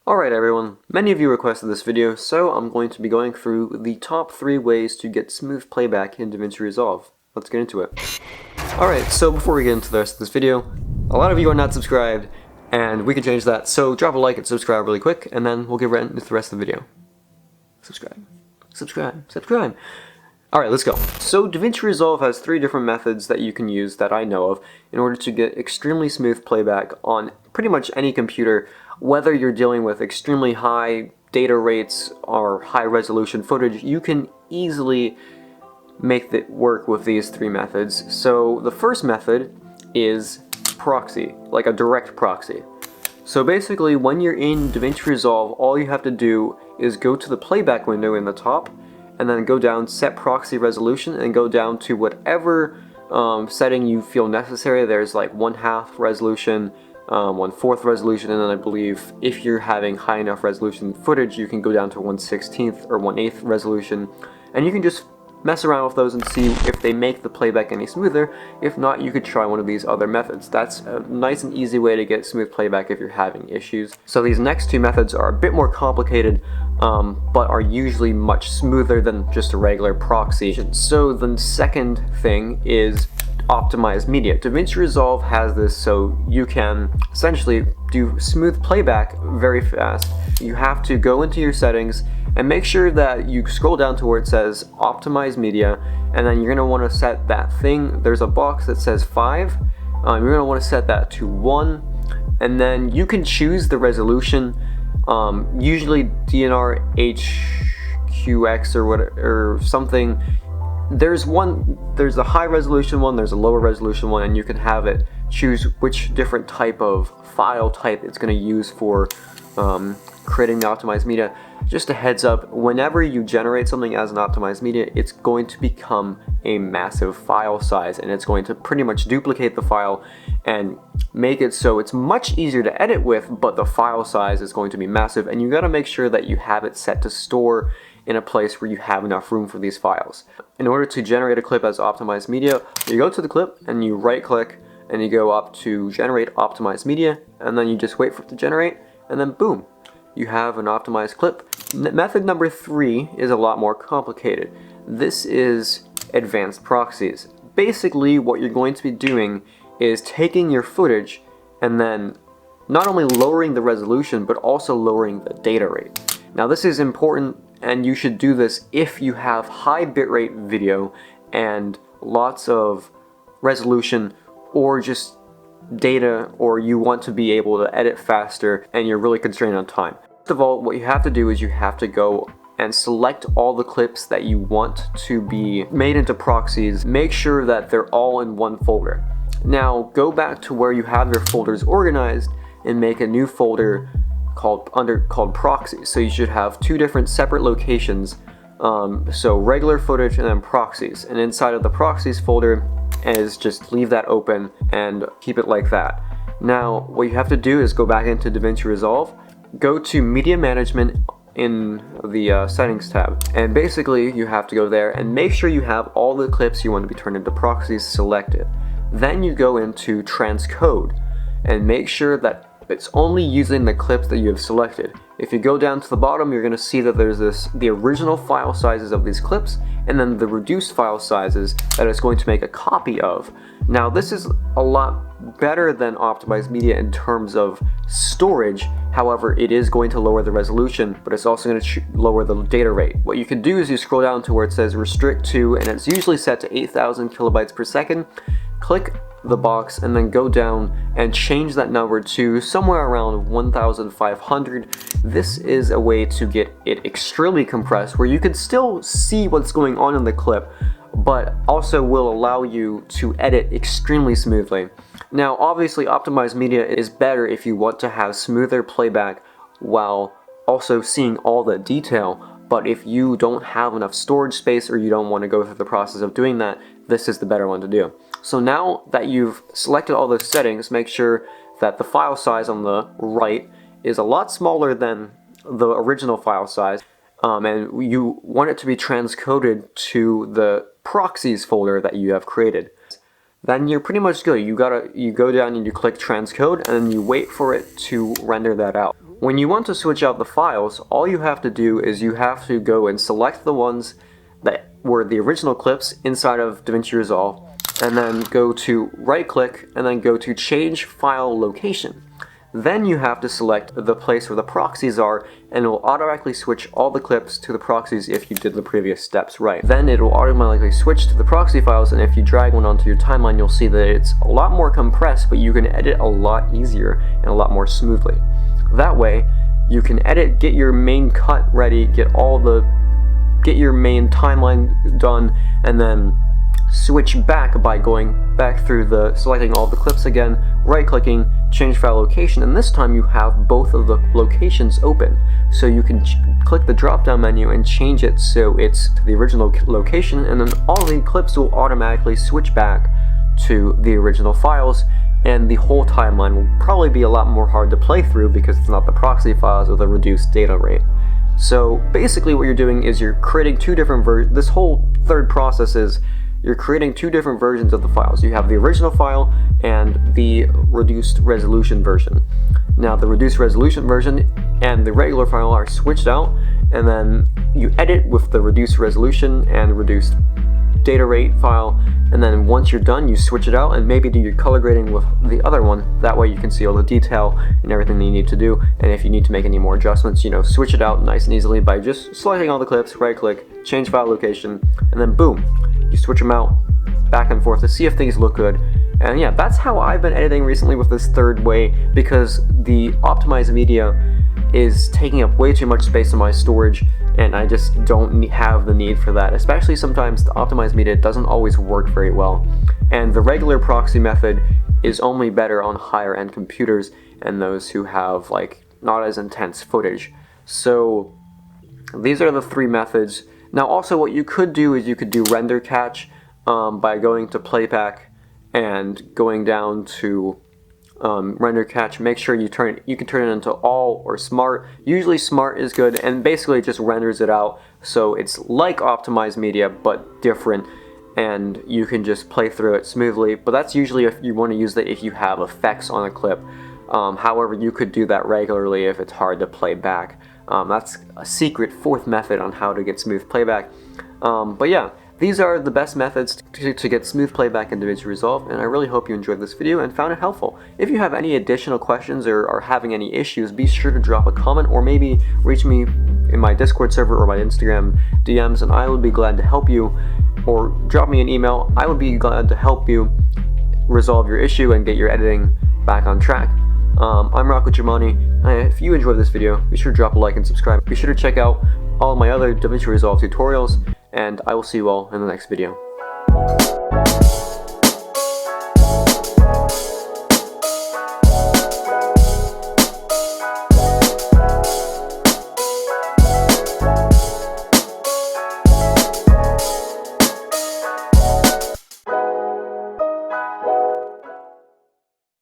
Alright everyone, many of you requested this video, so I'm going to be going through the top 3 ways to get smooth playback in Davinci Resolve. Let's get into it. Alright, so before we get into the rest of this video, a lot of you are not subscribed, and we can change that, so drop a like and subscribe really quick, and then we'll get right into the rest of the video. Subscribe. Subscribe. Subscribe. Alright, let's go. So Davinci Resolve has 3 different methods that you can use that I know of in order to get extremely smooth playback on pretty much any computer, whether you're dealing with extremely high data rates or high resolution footage. You can easily make it work with these 3 methods. So the first method is proxy, like a direct proxy. So basically when you're in Davinci Resolve, all you have to do is go to the playback window in the top, and then go down set proxy resolution and go down to whatever setting you feel necessary. There's like 1/2 resolution, 1/4 resolution, and then I believe if you're having high enough resolution footage you can go down to 1/16 or 1/8 resolution, and you can just mess around with those and see if they make the playback any smoother. If not, you could try one of these other methods. That's a nice and easy way to get smooth playback if you're having issues. So these next 2 methods are a bit more complicated, but are usually much smoother than just a regular proxy. So the second thing is optimize media. Davinci Resolve has this so you can essentially do smooth playback very fast. You have to go into your settings and make sure that you scroll down to where it says optimize media, and then you're going to want to set that thing. There's a box that says 5. You're going to want to set that to 1, and then you can choose the resolution. Usually DNR HQX or something. There's a high resolution one, there's a lower resolution one, and you can have it choose which different type of file type it's going to use for creating the optimized media. Just a heads up, whenever you generate something as an optimized media, it's going to become a massive file size, and it's going to pretty much duplicate the file and make it so it's much easier to edit with, but the file size is going to be massive, and you got to make sure that you have it set to store in a place where you have enough room for these files. In order to generate a clip as optimized media, you go to the clip and you right click and you go up to generate optimized media, and then you just wait for it to generate, and then boom, you have an optimized clip. Method number 3 is a lot more complicated. This is advanced proxies. Basically what you're going to be doing is taking your footage and then not only lowering the resolution but also lowering the data rate. Now this is important, and you should do this if you have high bitrate video and lots of resolution, or just data, or you want to be able to edit faster and you're really constrained on time. First of all, what you have to do is you have to go and select all the clips that you want to be made into proxies. Make sure that they're all in one folder. Now go back to where you have your folders organized and make a new folder called proxies. So you should have 2 different separate locations, so regular footage and then proxies, and inside of the proxies folder is just leave that open and keep it like that. Now what you have to do is go back into Davinci Resolve, go to media management in the settings tab, and basically you have to go there and make sure you have all the clips you want to be turned into proxies selected. Then you go into transcode and make sure that it's only using the clips that you have selected. If you go down to the bottom, you're going to see that there's the original file sizes of these clips, and then the reduced file sizes that it's going to make a copy of. Now this is a lot better than optimized media in terms of storage. However, it is going to lower the resolution, but it's also going to lower the data rate. What you can do is you scroll down to where it says restrict to, and it's usually set to 8,000 kilobytes per second. Click the box and then go down and change that number to somewhere around 1,500. This is a way to get it extremely compressed, where you can still see what's going on in the clip, but also will allow you to edit extremely smoothly. Now obviously optimized media is better if you want to have smoother playback while also seeing all the detail, but if you don't have enough storage space or you don't want to go through the process of doing that, this is the better one to do. So now that you've selected all those settings, make sure that the file size on the right is a lot smaller than the original file size, and you want it to be transcoded to the proxies folder that you have created. Then you're pretty much good. You go down and you click transcode, and then you wait for it to render that out. When you want to switch out the files, all you have to do is you have to go and select the ones that were the original clips inside of Davinci Resolve, and then go to right click and then go to change file location. Then you have to select the place where the proxies are, and it will automatically switch all the clips to the proxies if you did the previous steps right. Then it will automatically switch to the proxy files, and if you drag one onto your timeline, you'll see that it's a lot more compressed, but you can edit a lot easier and a lot more smoothly. That way, you can edit, get your main cut ready, get your main timeline done, and then switch back by going back through selecting all the clips again, right clicking, change file location, and this time you have both of the locations open. So you can click the drop down menu and change it so it's to the original location, and then all the clips will automatically switch back to the original files, and the whole timeline will probably be a lot more hard to play through because it's not the proxy files with a reduced data rate. So basically what you're doing is you're creating two different versions. This whole third process is you're creating two different versions of the files. You have the original file and the reduced resolution version. Now the reduced resolution version and the regular file are switched out, and then you edit with the reduced resolution and reduced data rate file, and then once you're done you switch it out and maybe do your color grading with the other one. That way you can see all the detail and everything that you need to do, and if you need to make any more adjustments, switch it out nice and easily by just selecting all the clips, right click, change file location, and then boom, you switch them out back and forth to see if things look good. And yeah, that's how I've been editing recently with this third way, because the optimized media is taking up way too much space in my storage, and I just don't have the need for that. Especially sometimes the optimized media doesn't always work very well, and the regular proxy method is only better on higher end computers and those who have not as intense footage. So these are the three methods. Now also what you could do is you could do render catch by going to playback and going down to render catch. Make sure you can turn it into all or smart. Usually smart is good, and basically it just renders it out so it's like optimized media but different, and you can just play through it smoothly. But that's usually if you want to use it if you have effects on a clip. However, you could do that regularly if it's hard to play back. That's a secret fourth method on how to get smooth playback. But yeah, these are the best methods to get smooth playback in Davinci Resolve, and I really hope you enjoyed this video and found it helpful. If you have any additional questions or are having any issues, be sure to drop a comment or maybe reach me in my Discord server or my Instagram DMs, and I would be glad to help you, or drop me an email. I would be glad to help you resolve your issue and get your editing back on track. I'm Rocco. If you enjoyed this video, be sure to drop a like and subscribe. Be sure to check out all of my other Davinci Resolve tutorials, and I will see you all in the next video.